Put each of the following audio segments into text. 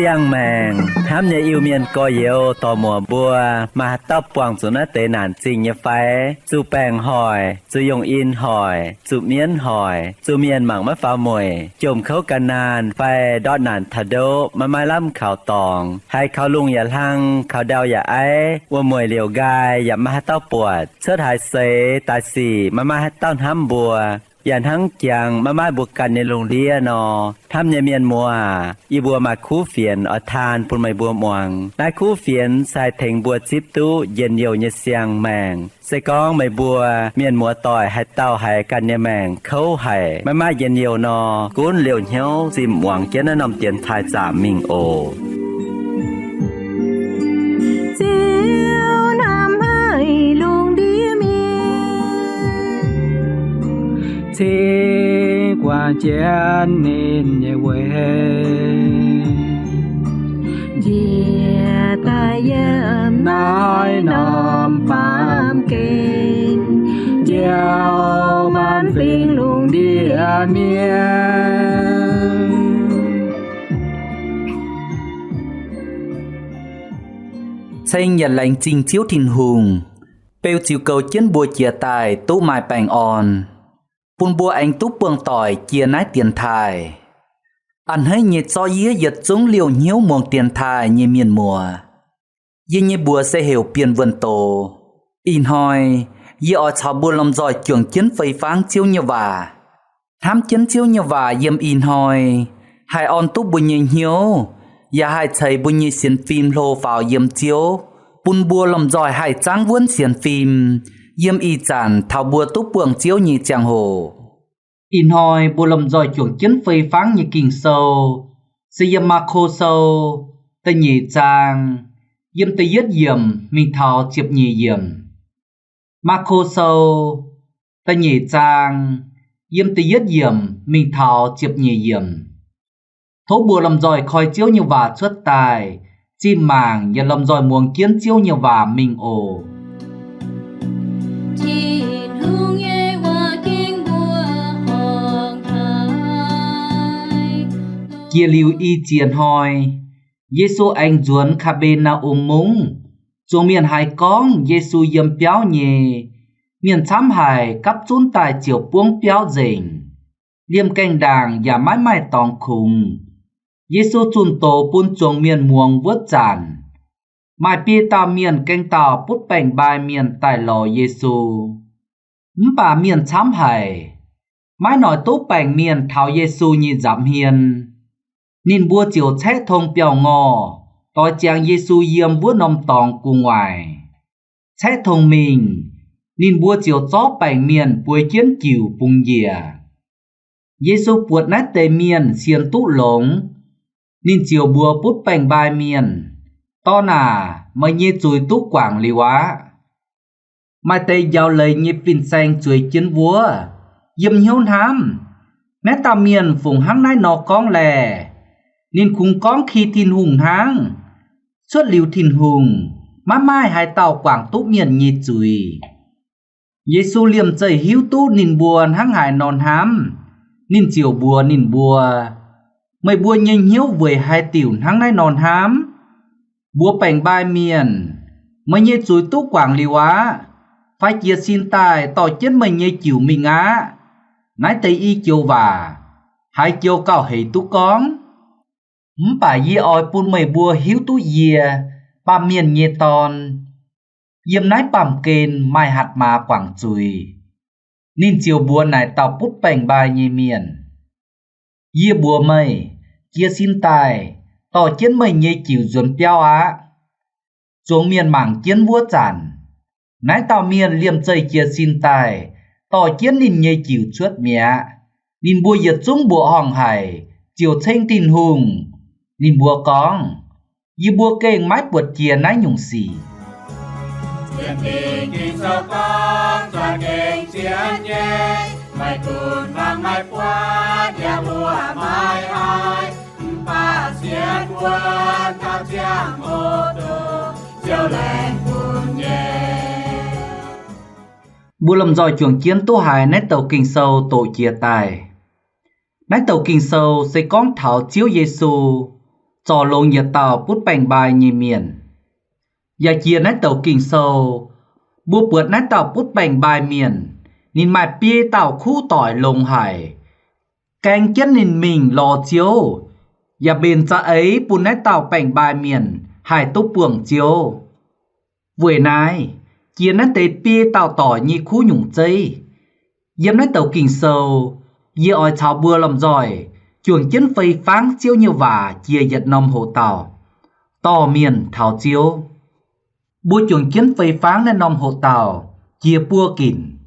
Siang mèng, hám nhà yêu miền có yếu tò mùa bùa, mà tóc quảng xuống nó tế nản trình như phái, chú bèng hỏi, chú dùng in hỏi, chú miến hỏi, chú miền mảng mất phá mùi, chùm khấu cả nàn, phai đọt nản thà đô, mà mai lắm khảo tòng, hay khảo lungอย่าlăng, khảo đauอย่าấy,ว่ามวยเหลียวกายอย่ามาให้เต้าปวดเชิดหายเสตายสี่มาให้เต้าห้ำบัวอย่างทั้งจังมาบุกกันในโรงเรียนนอทำในเมียนมัวอีบัวมาคู่เฟียนอทานปุ่นไม่บัวมวงได้คู่เฟียนใส่เถงบัวจิบตู้เย็นเยียวเนเสียงแมงใส่กองไม่บัวเมียนมัวต่อยให้เต้าให้กันในแมงเขาให้มาเย็นเยียวนอกุ้นเหลียวเหี้ยวจิมหวังเจ้านำเตียนทายจ่ามิงโอthế qua chén nên nhẹ quê Dìa ta dâm nói nòm phàm kinh gieo ban phiền luôn địa miên Xanh nhận lành trình chiếu thìn hùng Bêu chiều cầu chiến bùa chia tài tú mai bành on Bùn bùa anh tú buông tỏi chia nái tiền thai Anh hãy nhiệt so dĩa giật xuống liều nhiễu muông tiền thai như miền mùa Dì như bùa sẽ hiểu biên vườn tổ In hỏi Dì ở cháu bùa lòng giỏi trưởng chiến phây pháng chiếu như vả Thám chiến chiếu như vả dìm in hỏi Hai on tú bùa như nhiễu Và hai thầy bùa như xiên phim lô vào dìm chiếu Bùn bùa lòng giỏi hai trang vốn xiên phim Yếm y chản thảo bùa túc buồng chiếu như chàng hồ In hỏi bùa lòng giỏi chuồng chiến phây pháng như kinh sâu Sẽ yếm mạc khô sâu Tây nhị chàng Yếm tây yết yếm mình thảo chiếp nhị yếm Mạc khô sâu Tây nhị chàng Yếm tây yết yếm mình thảo chiếp nhị yếm Thố bùa lòng giỏi khói chiếu như vả xuất tài Chim màng nhận lòng giỏi muồng kiến chiếu như vả mình ổ Kia lưu y chiến hỏi Giê-xu anh duẩn khá bê na múng Chúng miền hai con Giê-xu yếm béo nhề Miền chám hải cắp chún tài chiều buông béo dình Liêm canh đàng và mãi mãi tòng khủng Giê-xu chun tổ bún chuông miền muông vớt chản Mai bia tàu miền canh tàu bút bành bài miền tài lò Giê-xu Bà miền chám hải Mãi nói tốt bành miền thảo Giê-xu như giảm hiền Nên bùa chiều chết thông biểu ngò Tôi chàng Giê-xu yếm vua nông tòng cùng ngoài Chết thông mình Nên bùa chiều chó bành miền bùi chiến kiều bùng dìa Giê-xu buộc nát tê miền xiên tụ lống Nên chiều bùa bút bành bài miền To nà mới nhê chùi tụ quảng lý quá Mai tê giao lời nhê pin xanh chuối chiến vua Yếm hiếu hám Mẹ ta miền phùng hăng nái nọ con lè Nên khung con khi thìn hùng hang Suốt liều thìn hùng Má mai hai tàu quảng túc miền nhê chùi Giê-xu liềm chảy hiếu tú nín buồn hăng hải non hám Nín chiều bùa nín bùa Mày bùa nhanh hiếu với hai tiểu hăng nái non hám Bùa bành bài miền Mày nhê chùi tú quảng liều á Phải chia xin tài tỏ chết mày nhê chiều mình á Nái tây y chiều và Hai chiều cao hầy tú con Bà dì oi bùn mày bùa hiếu tú dìa Bà miền nhê tòn Yếm nái bàm kênh mai hạt mà quảng chùi Nên chiều bùa này tàu bút bành bài nhê miền Dìa bùa mày Chia xin tài Tỏ chết mày nhê chiều duẩn béo á Xuống miền mảng chiến vua chản Nái tàu miền liềm chơi chia xin tài Tỏ chiến nên nhê chiều chuốt mẹ Nên bùa giật xuống bùa hòng hải Chiều thanh tin hùng Nên bùa con Dì bùa kênh mái buộc chia nái nhung xì Chiến tình kinh sâu con Cho kênh chiến nhé Mày tùn vang mày qua Nhà bùa mai ai Bà xìa miền quân thao giang ô tô chiều lên buồn nhẹ Bùa lầm dòi chuồng chiến tố hài nét tàu kinh sâu tổ chia tài. Nét tàu kinh sâu sẽ con thảo chiếu Giêsu cho lông nhiệt tàu bút bành bài nhì miền. Và chia nét tàu kinh sâu bùa bượt nét tàu bút bành bài miền nhìn mài bia tàu khu tỏi lông hải. Canh chân nhìn mình lò chiếu và bên cha ấy bùn nét tàu bành bài miền hải túc buồng chiếu. Vừa này chia nét tế bia tàu tỏi như khu nhũng dây. Dâm nét tàu kinh sâu dì ỏi chào bùa làm giỏi chuồng chân phây pháng chiếu như vả chia giật nông hồ tàu tò miền thảo chiếu bùa chuồng chân phây pháng nên nông hồ tàu chia bùa kìn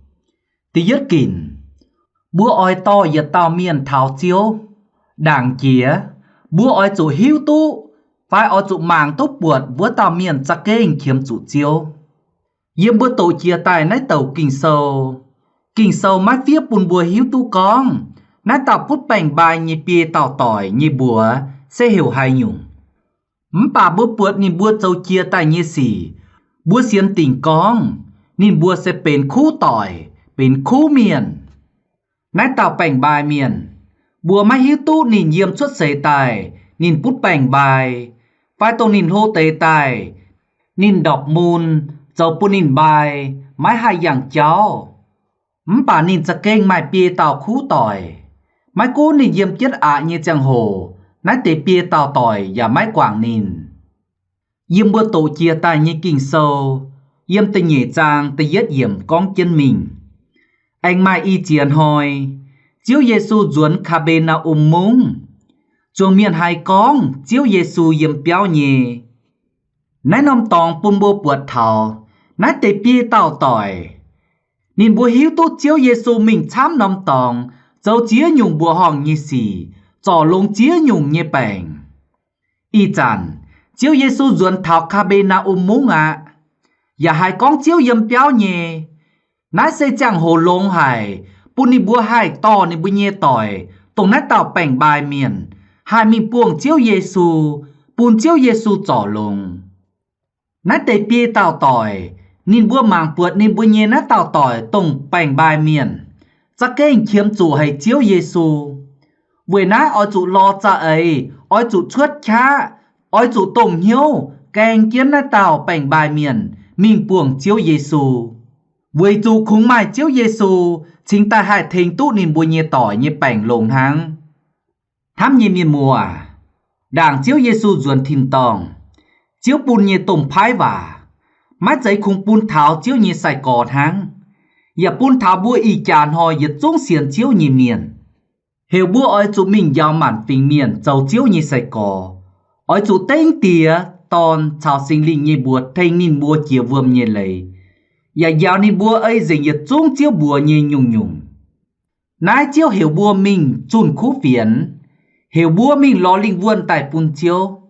tí dứt kìn bùa ỏi to giật tàu miền thảo chiếu đảng chia bùa ỏi chủ hiếu tu phải ỏi chủ màng túc buột bùa tàu miền chắc kênh khiếm chủ chiếu Yếm bữa tổ chia tài nái tàu kinh sâu mái phía bùn bùa hiếu tu con. Nái tàu bút bành bài như bia tàu tỏi như bùa sẽ hiểu hay nhung. Bà bữa bụt nhìn bùa châu chia tài như xỉ. Bùa xiên tình con. Nhìn bùa sẽ bền khu tỏi, bền khu miền. Nái tàu bành bài miền. Bùa mái hiếu tu nhìn yếm xuất xế tài. Nhìn bút bành bài. Phải tổ nhìn hô tế tài. Nhìn đọc môn. Dẫu bùn nhìn bài, mái hai dạng cháu. Bà nhìn chắc kênh mái bia tàu khu tỏi. Mái cô nhìn dìm chết như chẳng hồ. Nái tế bia tàu tỏi và mái quảng nhìn. Dìm bữa tổ chia tay như kinh sâu. Dìm tình nhẹ trang tới giết dìm con chân mình. Anh mai y chiến hỏi. Chiếu Giêsu duẩn khá bê na mông. Chuồng miền hai con, chiếu Giêsu dìm béo nhẹ. Nái nông tòng bùn bùa bụt thảo. Nái tế bia tàu tỏi. Nhìn bùa hiếu tốt chiếu Giêsu mình chám nông tòng. Dẫu chía nhung bùa hòn như xì. Chỏ lông chía nhung như bèn. Y chàn. Chiếu Giêsu duẩn thảo khá bê na mông ạ. Và hai con chiếu dâm béo nhẹ. Nái xây chẳng hồ lông hải. Bùn ni bùa hai to ni bùa nhẹ tỏi. Tổng nái tàu bèn bài miền. Hai mình buông chiếu Giêsu. Bùn chiếu Giêsu chỏ lông. Nái tế bia tàu tỏi. Nhìn bùa màng bụt nhìn bùa nhé nát tàu tỏi tổng bành bài miền. Chắc kênh khiếm chủ hay chiếu Giêsu. Với nái ôi chủ lo cha ấy. Ôi chủ chuốt cha. Ôi chủ tổng hiếu. Kênh kiến nát tàu bành bài miền. Mình buông chiếu Giêsu. Với chủ khung mai chiếu Giêsu. Chính ta hại thình tụ nhìn bùa nhé tỏi như bành lồng hăng. Thám nhìn miền mùa. Đảng chiếu Giêsu duẩn thìn tòng. Chiếu bùn nhé tổng phái vả. Mái giấy khung bùn tháo chiếu nhé sài cọt hăng. Và bùn tháo bùa y chàn hồi yết dũng xiên chiếu nhé miền. Hiểu bùa ôi chú mình giao mản phình miền dầu chiếu nhé sài cọ. Ôi chú tên tìa tòn chào sinh linh nhé bùa thanh nín bùa chia vườm nhé lấy. Và giao nín bùa ấy dành yết dũng chiếu bùa nhé nhung nhung. Nái chiếu hiểu bùa mình chun khu phiền. Hiểu bùa mình lo linh vuôn tại bùn chiếu.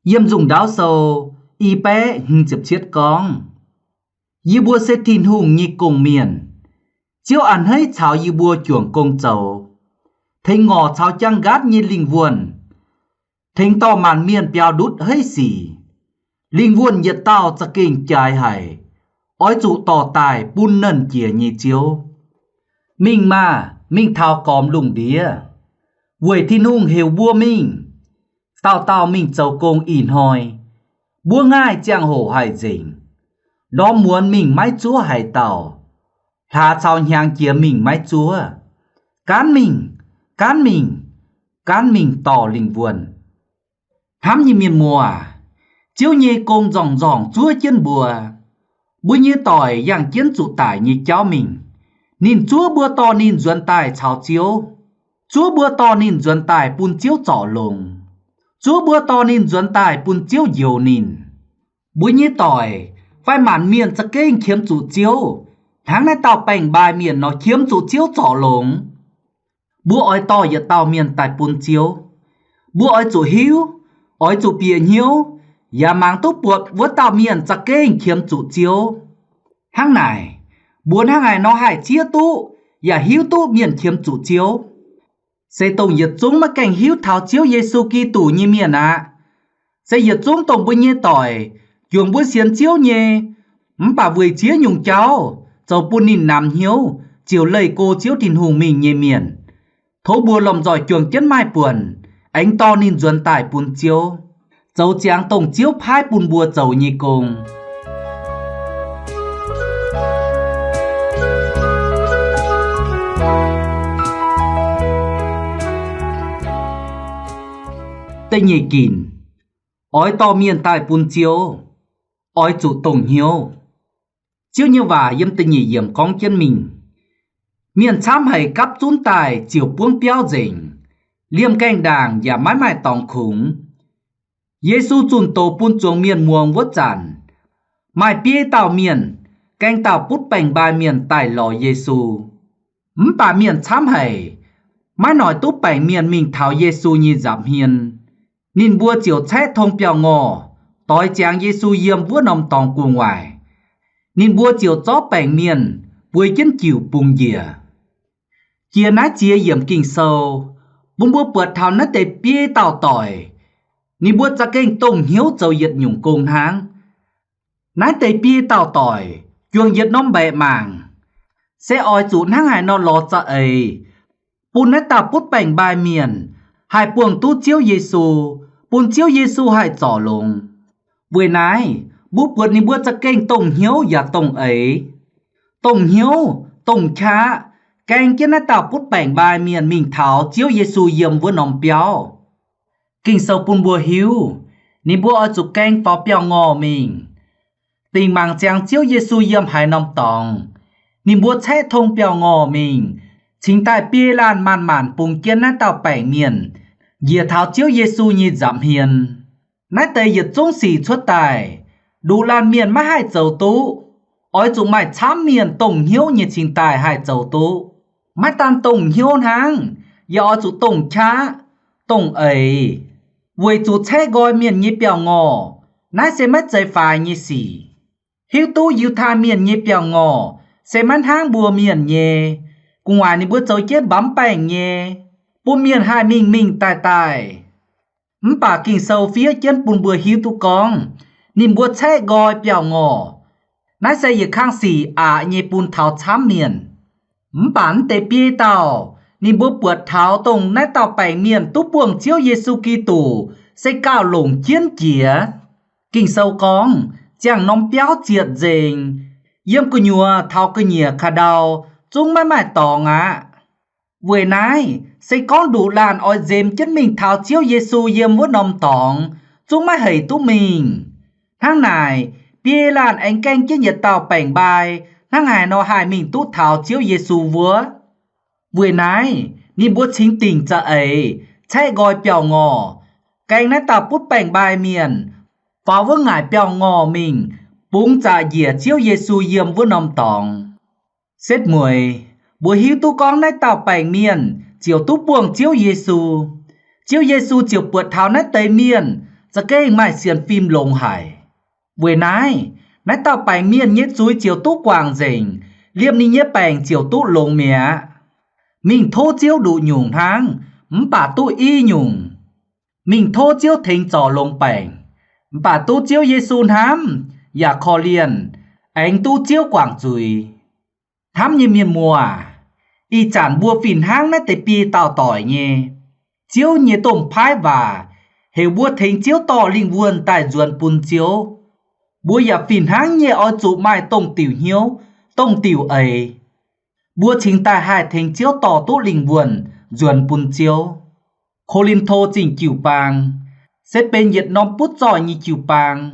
Yếm dùng đáo sâu. Y bé hình chụp chết con. Dì bùa sẽ thìn hùng như cùng miền. Chiếu ăn hơi cháo dì bùa chuồng công chầu. Thấy ngò cháo chăng gát như linh vuôn. Thấy to màn miền béo đút hơi xỉ. Linh vuôn nhiệt tao chắc kinh trái hải. Ói chủ tỏ tài bùn nần chìa như chiếu. Mình mà, mình thao còm lùng đĩa. Vừa thìn hùng hiểu bùa mình. Tao mình chầu công in hồi. Bùa ngài chẳng hổ hải dình. Đó muốn mình mái chúa hải tàu. Thả sao nhang kia mình mái chúa. Cán mình tỏ linh vuồn. Thám như miền mùa. Chiếu nhê công dòng chúa chân bùa. Bùa như tỏi dạng kiến chủ tải như cháu mình. Nhìn chúa bùa to nhìn duẩn tài cháo chiếu. Chúa bùa to nhìn duẩn tài bùn chiếu trỏ lồng. Chúa bùa to nhìn duẩn tài bùn chiếu dầu nhìn. Bùi như tỏi. Phải màn miền chắc kênh khiếm chủ chiếu. Tháng này tàu bành bài miền nó khiếm chủ chiếu trỏ lồng. Bùa oi to giờ tàu miền tại bùn chiếu. Bùa oi chủ hiếu. Oi chủ bìa hiếu. Và mang tốt buộc với tàu miền chắc kênh khiếm chủ chiếu. Tháng này. Buồn tháng này nó hại chia tụ. Và hiếu tụ miền khiếm chủ chiếu. sẽ tổng giật chúng mà cảnh hiếu thảo chiếu Giêsu Kitô như miền ạ. Sẽ giật chúng tổng bữa nhé tỏi, dùng bữa xiên chiếu nhé, bà vừa chia nhung cháu, cháu bún nín nằm hiếu, chiều lời cô chiếu thìn hùng mình nhé miền. Thố bùa lòng giỏi chuồng chân mai buồn, ánh to nín duân tải bún chiếu, cháu chàng tổng chiếu phai bún bùa cháu nhé cùng. Tây nhị kín, ói to miền tại bún chiếu, ói chủ tổng hiếu. Chiếu như và yếm tây nhị yếm con chân mình. Miền chám hay cắp chún tài chiều buông béo dình, liêm canh đàng và mãi mãi tòng khủng. Giêsu chun tổ bún chuồng miền muông vốt chản, mai bia tàu miền, canh tàu bút bành bài miền tại lò Giêsu. Bà miền chám hay, mãi nói túp bành miền mình thảo Giêsu như giảm hiền. Nín bua chiều chết thông bèo ngò, tối chàng Giêsu yếm vua nòng tòng của ngoài. Nín bua chiều chó bành miền, bùi chân chiều bùng dìa. Chia ná chia yếm kinh sâu, bún bua bượt thảo nát tê bia tàu tỏi. Nín bua cha kênh tông hiếu dầu yết nhung công háng. Nát tê bia tàu tỏi, chuông yết nông bẹ màng. Sẽ oi chủ nắng hải nó lọt ra ấy. Bún nát tàu bút bành bài miền, hai buồng tu chiếu Giêsu, bún chiếu Giêsu hai trò lùng. Vừa nãy, bút bượt nín bua cha kênh tông hiếu và tông ấy. Tông hiếu, tông cha, canh kia nát tàu bút bành bài miền mình thảo chiếu Giêsu yếm với nòng béo. Kinh sâu bún bùa hiếu, nín bua ở chụp canh vào béo ngò mình. Tình mạng chàng chiếu Giêsu yếm hai nòng tòng, nín bua chết thông béo ngò mình. Chính tại bia lan màn màn bùng kiên nát tàu bảnh miền, dìa thảo chiếu Giêsu như giảm hiền. Nát tây dịt trung xỉ xuất tài, đủ lan miền má hai dầu tú. Ói chúng mày chám miền tổng hiếu như chính tài hai dầu tú. Mái tan tổng hiếu háng, dìa ói chú tổng cha, tổng ấy. Với chú chế gọi miền như bèo ngò, nát sẽ mất dây phai như xỉ. Hiếu tú yếu tha miền như bèo ngò, sẽ mất hang bùa miền nhé. Cùng ngoài ní bữa cháu chết bám bảnh nhé. Bùa miền hai mình tài tài. Bà kinh sâu phía chân bùn bùa hiếu tu con. Nín bùa chế gọi bèo ngò. Nãy sẽ dì khang xỉ nhé bùn thảo chám miền. Bản tê bia tàu. Nín bùa bượt thảo tông nãy tàu bảnh miền tú buồng chiếu Giêsu Kitô sẽ cao lồng chiến chía. Kinh sâu con, chàng nông béo triệt dình. Yếm cơ nhùa thảo cơ nhìa khá đau. Chúng mãi mãi tỏ ngạ. Vừa nãy, sẽ con đủ làn oi dêm chân mình thảo chiếu Giêsu yếm vô nông tỏng. Chúng mãi hãy tú mình. Tháng này, bia làn ánh canh chứ nhiệt tàu bảnh bài. Tháng ngày nó hại mình tú thảo chiếu Giêsu vua. Vừa nãy, nín bố chính tình cha ấy, chạy gọi bèo ngò. Canh nãy tàu bút bảnh bài miền. Pháo với ngài bèo ngò mình, búng cha dìa chiếu Giêsu yếm vô nông tỏng. Xét mùi, bùa hiếu tu con nãy tàu bảnh miền, chiều tú buồng chiếu Giêsu. Chiếu Giêsu chiều bượt tháo nãy tây miền, ra cái mãi xiên phim lồng hải. Vừa nãy tàu bảnh miền nhét dúi chiều tú quàng dình, liêm ni nhét bảnh chiều tú lồng mẹ. Mình thô chiếu đủ nhùng tháng, bà tú y nhùng. Mình thô chiếu thính trò lồng bảnh, bà tú chiếu Giêsu hám, và khó liền, anh tú chiếu quảng dùi. Thám như miền mùa, y chản bùa phìn hang nãy tế bì tàu tỏi nhé. Chiếu nhé tổng phái và, hiểu bùa thính chiếu tỏ linh vuôn tại duẩn bùn chiếu. Bùa giả phìn hang nhé oi chủ mai tổng tiểu hiếu, tổng tiểu ấy. Bùa chính tài hai thính chiếu tỏ tốt linh vuôn, duẩn bùn chiếu. Khô linh thô chỉnh chiều bàng, xét bên nhiệt nóm bút giỏi như chiều bàng.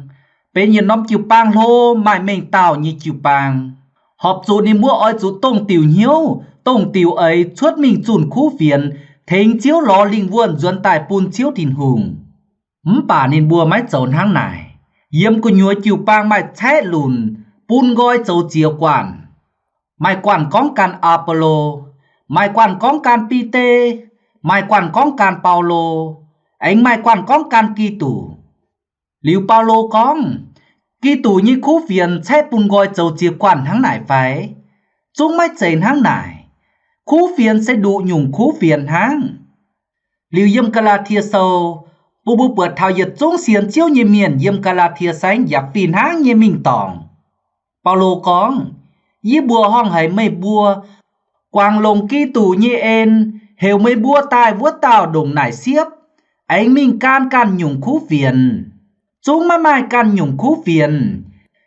Bên nhiệt nóm chiều bàng lô, mai mình tàu như chiều bàng. Họp dù đi mua oi chú tổng tiểu hiếu, tổng tiểu ấy chuốt mình chùn khu phiền, thính chiếu lò linh vuôn duân tài bùn chiếu thìn hùng. Bà nên bùa mái trốn hang này, yếm của nhúa chiều bang mái chết lùn, bùn gói châu chiều quản. Mái quản con can Apollo, mái quản con can Pite, mái quản con can Paulo, anh mái quản con can Kitô. Liu Paulo con, Kitô như khu phiền chết bùn gói châu chiều quản hang này phải. Chúng mái chền hang này, khu phiền sẽ đủ nhùng khu phiền hang. liu yếm Galatia sâu bu bu bật thao yết trung xiên chiếu như miền yếm Galatia sáng giặc phìn háng như mình tòng Paulo con yí bùa hong hay mây bùa quang lồng ký tù như en hều mây bùa tai vuốt tàu đồng nải xiếp anh mình can nhung khú phiền chúng mai can nhung khú phiền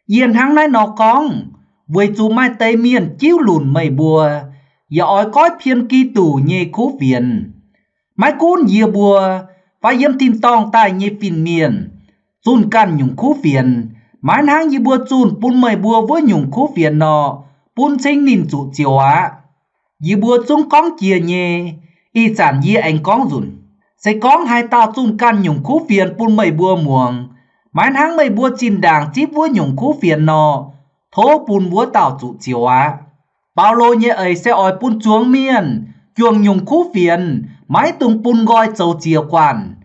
yên háng nái nó con với chú mai tây miền chiếu lùn mây bùa giờ ói cói phiên ký tù như khú phiền mái cún dìa bùa và yếm tin tòng tai như phiền miền chun can nhung khú phiền mái háng như bùa chun pun mây bùa với nhung khú phiền nọ pun sinh nín trụ chiều á dì bùa chúng con chia nhé y chẳng dì anh con rùn sẽ con hai tao chung can nhung khú phiền pun mây bùa muồng mái háng mây bùa chín đàng chíp với nhung khú phiền nọ thố pun bùa tao trụ chiều á bao lô nhé ấy sẽ ỏi pun chuông miền chuông nhung khú phiền mái tung pun gọi châu chia quản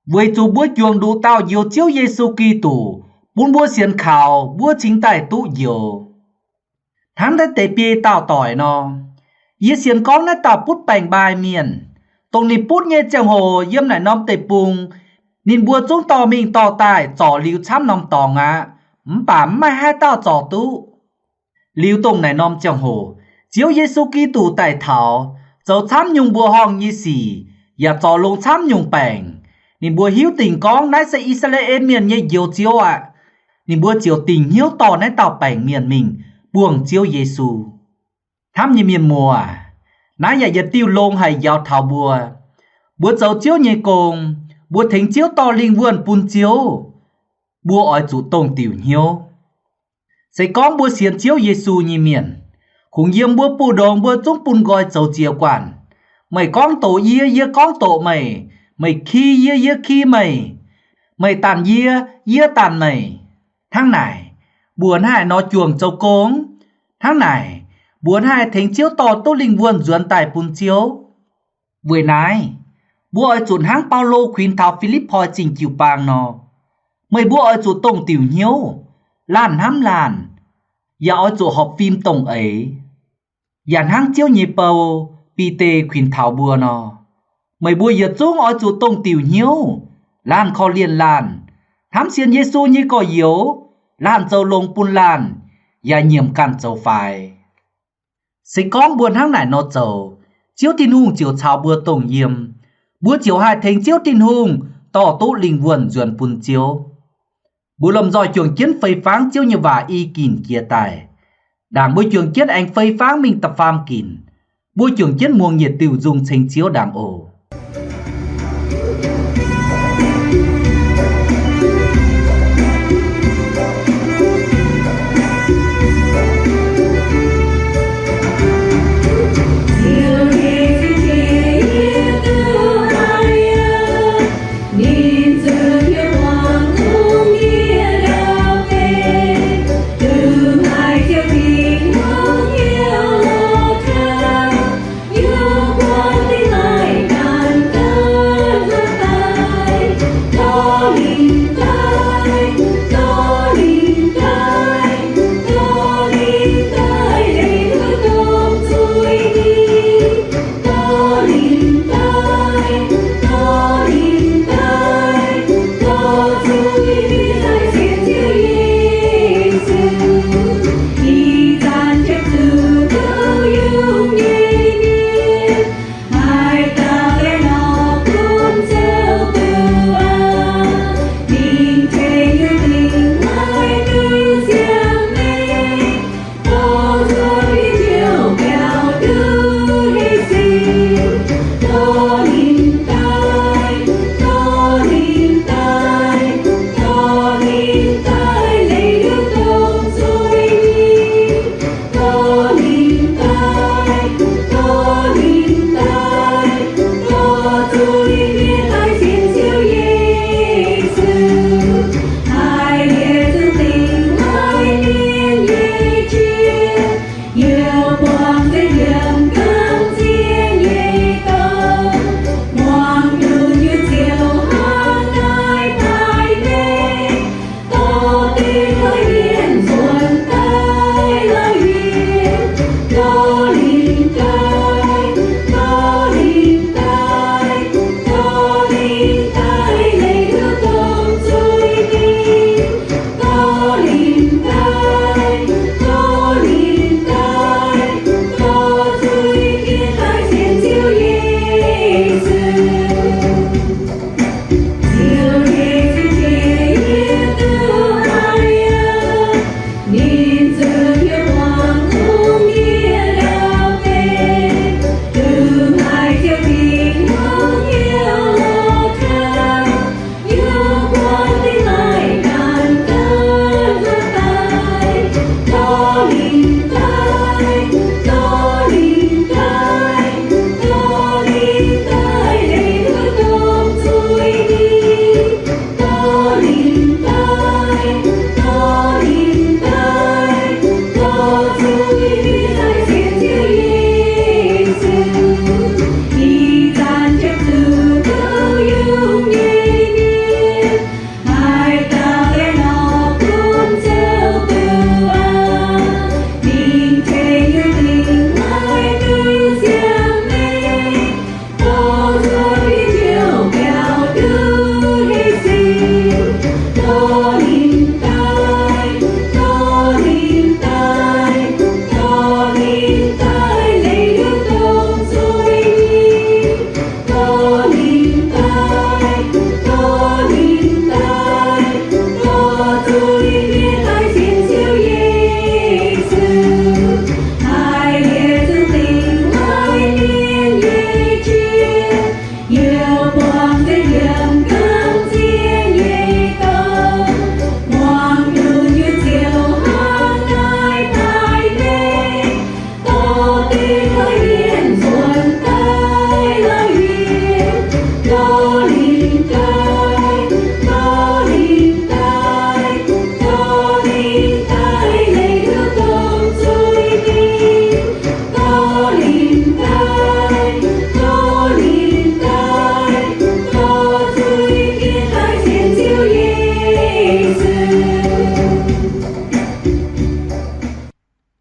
với chú bùa chuông đủ tao diều chiếu Giêsu Kitô pun bùa xiên khảo bùa chính tài tụ diều hắn đã tế bia tao tỏi nó yết xiên con đã tao pút bành bài miền tông ni pút nghe chẳng hồ yếm nải nom tê pung nín bùa chúng tò mình tò tài trò liu chám nom tò ngã bà mai hai tao trò tú liu tông nải nom chẳng hồ chiếu Giêsu Kitô tại thảo dấu chám nhung bùa hong như xì và trò lông chám nhung bành nín bùa hiếu tình con nãy sẽ Israel miền như diều chiếu ạ nín bùa chiếu tình hiếu tò nãy tao bành miền mình buông chiếu Giêsu thăm như miền mùa nãy giờ giờ tiêu lông hay giao thảo bùa dấu chiếu như cùng bùa thính chiếu to linh vườn pun chiếu bùa ỏi chủ tông tiểu hiếu sẽ có bùa xiên chiếu Giêsu như miền khủng yếm bùa pu đồng bùa chúng pun gọi dấu chia quản mày con tổ yê con tổ mày khi yê khi mày tàn yê tàn mày tháng này buồn hai nó chuồng châu cống tháng này buồn hai thính chiếu to tốt linh vườn duẩn tài pun chiếu vừa nãy bùa ở chuột hang Paulo khuyên thảo Philippoi trình chịu bang nó mày bùa ở chuột tổng tiểu hiếu làn hám làn và ở chuột họp phim tổng ấy dàn hang chiếu nhịp bầu pt khuyên thảo bùa nó mày bùa giờ chúng ở chuột tổng tiểu hiếu làn kho liền làn thám xiên Giêsu như có yếu làn châu lông pun làn và nhiệm cản châu phải sẽ con buồn hang này nó châu chiếu tin hùng chiếu chào bùa tổng nhiệm bùa chiếu hai thành chiếu tin hùng tỏ tốt linh vườn duẩn pun chiếu bùa lầm giỏi trường chiến phây pháng chiếu như và y kìn kia tài đảng bùa trường chiến anh phây pháng mình tập phàm kìn bùa trường chiến muông nhiệt tiểu dùng thành chiếu đảng ổ Hãy subscribe cho kênh Ghiền Mì Gõ để không bỏ lỡ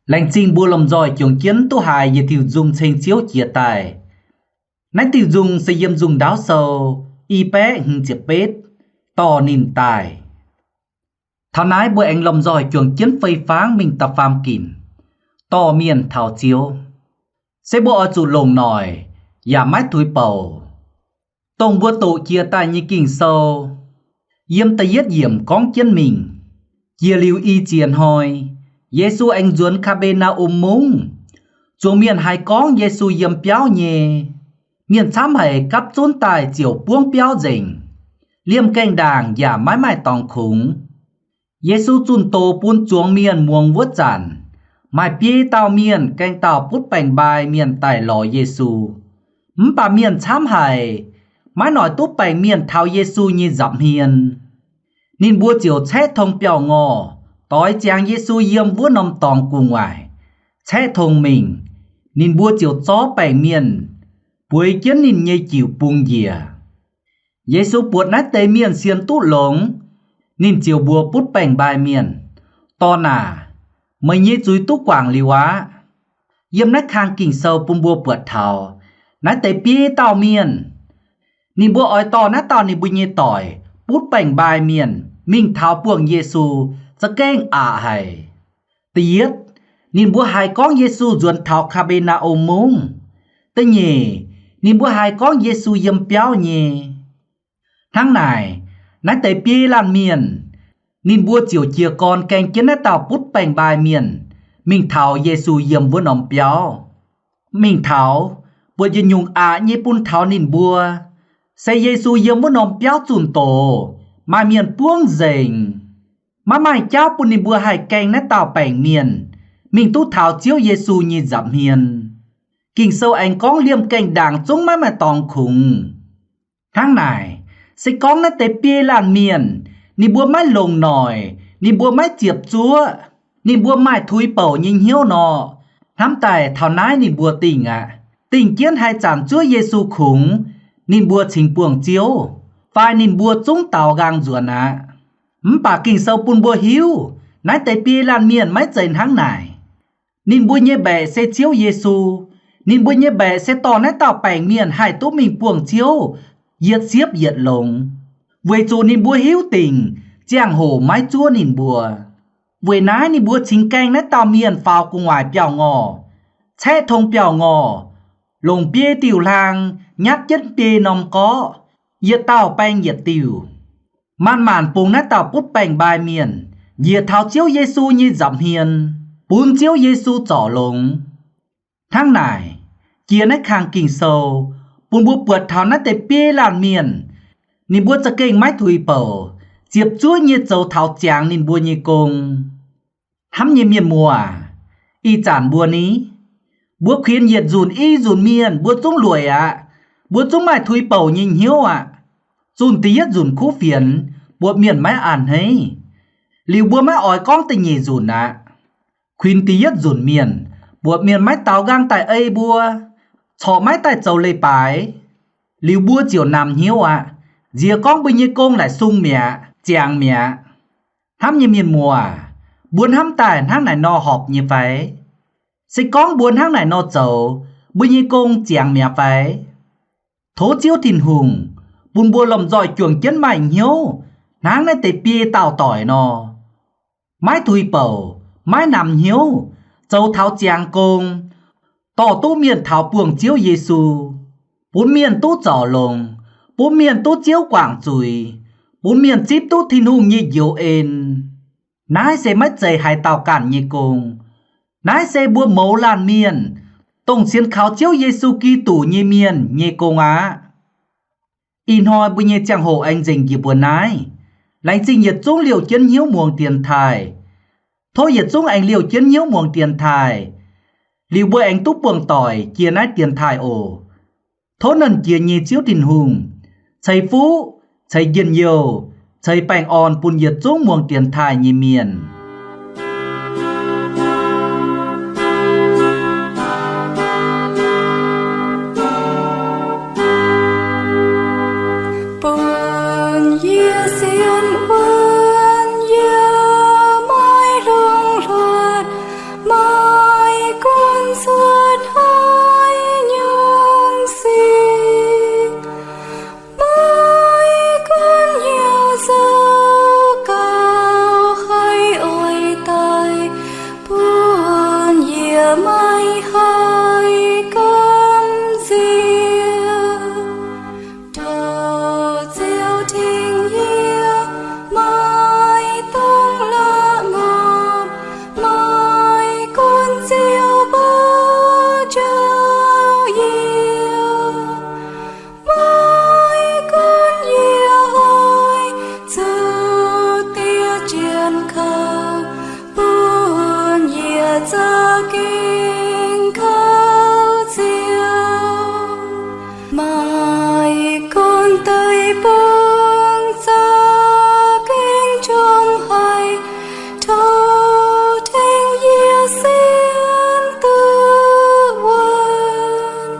Lành chinh bua lầm rồi chuồng chiến tu hài về tiêu dùng trên chiếu chia tài. Nãy tiêu dùng sẽ dâm dùng đáo sâu, y bé hưng chịp bết, to nín tài. Thảo nái bữa anh lầm rồi chuồng chiến phây pháng mình tập phàm kín, to miền thảo chiếu. Sẽ bộ ở chủ lồng nòi, giả mái túi bầu. Tông bữa tổ chia tài như kinh sâu, yếm ta yết yểm con chân mình. Chia lưu y chiến hỏi, Giê-xu anh duốn khá bê na mông. Chuông miền hai con Giê-xu yếm béo nhé. Miền chám hãy cắp chốn tài chiều buông béo dình. Liêm canh đàng giả mái mái tòng khủng. Giê-xu chun tô buôn chuông miền muông vuốt giản. Mai bia tao miền canh tao bút bành bài miền tài lò Giê-xu. Bà miền chám hãy, mái nói tốt bành miền thao Giê-xu như dặm hiền. Nên bua chiều chết thông béo ngò. Tối chàng Giê-xu yếm vua nông tòng cùng ngoài. Chết thông mình. Nên bua chiều chó bành miền. Bùi kiến nên nhây chiều bùng dìa. Giê-xu buộc nát tế miền xiên tút lống. Nên chiều bùa bút bành bài miền. To nà. Mới nhây chúi tút quảng liu á. Yếm nát khang kinh sâu bùng bùa bượt thảo. Nát tế bia tao miền. Nên bùa ói to nát tao nên bùi nhây tỏi. Bút bành bài miền. Mình thảo buông Giê-xu. Sẽ kênh hài. Tiết. Nên bùa hai con Giê-xu duẩn thảo khá bê na mông. Tế nhì. Nên bùa hai con Giê-xu yếm béo nhé. Tháng này. Nãy tế bia lan miền. Nên bùa chiều chia con kênh kiến nãy tàu bút bành bài miền. Mình thảo Giê-xu yếm vua nóng béo. Mình thảo. Bùa dư nhung nhé bún thảo nên bùa. Sẽ Giê-xu yếm vua nóng béo chùn tổ. Mà miền buông dình. Mà mai cháu bún nên bùa hai kênh nãy tàu bành miền. Mình tú thảo chiếu Giê-xu như dặm hiền. Kinh sâu anh con liêm kênh đảng chúng mái mà tòng khủng. Tháng này. Sẽ con nãy tế bia lan miền. Nên bùa mái lồng nòi. Nên bùa mái chiếp chúa. Nên bùa mái thui bầu nhìn hiếu nọ. Thám tài thảo nái nên bùa tình Tình kiến hai chàng chúa Giê-xu khủng. Nên bùa trình buồng chiếu. Phải nên bùa chúng tàu gang ruột bà kinh sâu bùn bùa hiếu. Nãy tế bia lan miền mái dành tháng này. Nên bùa nhé bè sẽ chiếu Giê-xu. Nên bùa nhé bè sẽ tỏ nãy tàu bành miền hai tốt mình buồng chiếu. Giết xiếp giết lồng. Với chỗ nên bùa hiếu tình. Chàng hổ mái chúa nên bùa. Với nái nên bùa chính canh nãy tàu miền phao cùng ngoài bèo ngò. Chết thông bèo ngò. Lồng bia tiểu lang. Nhát chất bia nông có. Giết tàu bành giết tiểu. Man màn bùng nát tàu bút bành bài miền. Giết thảo chiếu Giê-xu như dặm hiền. Bún chiếu Giê-xu trỏ lồng. Tháng này. Chia nách khang kinh sâu. Bún bùa bượt thảo nát tế bia làn miền. Nên bùa cho kênh mái thùy bầu. Chiếp chúa như dấu thảo chàng nên bùa như công. Hắm như miền mùa. Y chản bùa ní. Bùa khuyên nhiệt dùn y dùn miền. Bùa chúng lùi Bùa chúng mái thùy bầu nhìn hiếu Dùn tí hết dùn khú phiền. Bùa miền mái ản hấy. Liu bùa mái ói con tình nhì dùn Khuyên tí hết dùn miền. Bùa miền mái táo gang tại ấy bùa. Chọ mái tại châu lê bái. Liu bùa chiều nằm hiếu Dìa con bây như công lại sung mẹ. Chàng mẹ. Hám như miền mùa. Buồn hám tài tháng này no họp như phải. Sẽ con buồn tháng này no chầu. Bây như công chàng mẹ phải. Thố chiếu thìn hùng. Bùn bùa lầm dọi chuồng chân mạnh hiếu. Náng này tế bia tàu tỏi nò. Mái thui bầu. Mái nằm hiếu. Châu tháo chàng công. Tỏ tú miền tháo buồng chiếu Giê-xu. Bốn miền tú trỏ lồng. Bốn miền tú chiếu quảng chùi. Bốn miền chíp tú thìn hùng như dấu ên. Nái sẽ mất dày hai tàu cản như công. Nái sẽ bùa mấu làn miền. Tổng xiên kháo chiếu Giê-xu kỳ tủ như miền như công In hoi bùi nhé chàng hồ anh dình kì buồn nái. Lánh trình nhiệt chúng liều chân hiếu muồng tiền thai. Thôi nhiệt chúng anh liều chân hiếu muồng tiền thai. Liều bùi anh túc buồng tỏi chia nái tiền thai ổ. Thố nần chia nhé chiếu tình hùng. Chày phú, chày dần nhiều. Chày bành on bùn nhiệt chúng muồng tiền thai như miền. Hãy subscribe cho kênh Ghiền Mì Gõ để không bỏ lỡ gian khâu buồn nhẹ ra kinh khâu chiều mai con tới buông ra kinh trong hai thâu thanh nhẹ xin tư vấn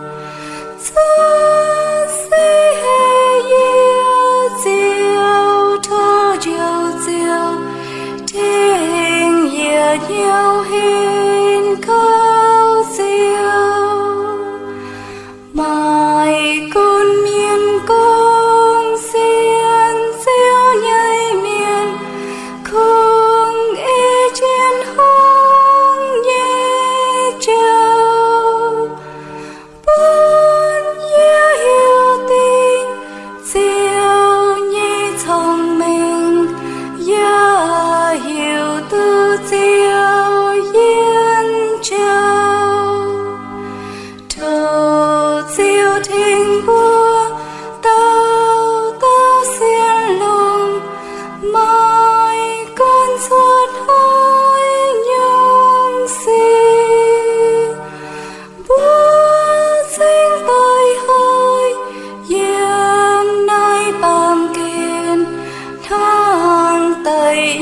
chân sẽ nhẹ chiều thơ chiều chiều thanh nhẹ nhau hin khâu chiều mai con miền con xiên xéo nhảy miền không e trên hông nhẹ trao buồn nhẹ hiểu tình siêu nhẹ thông minh nhớ hiểu tư siêu yên trao thơ siêu thình búa tao tao xiên lùng mai con suốt hơi nhung xin búa sinh tới hơi yếm nay bàm kiên thang tây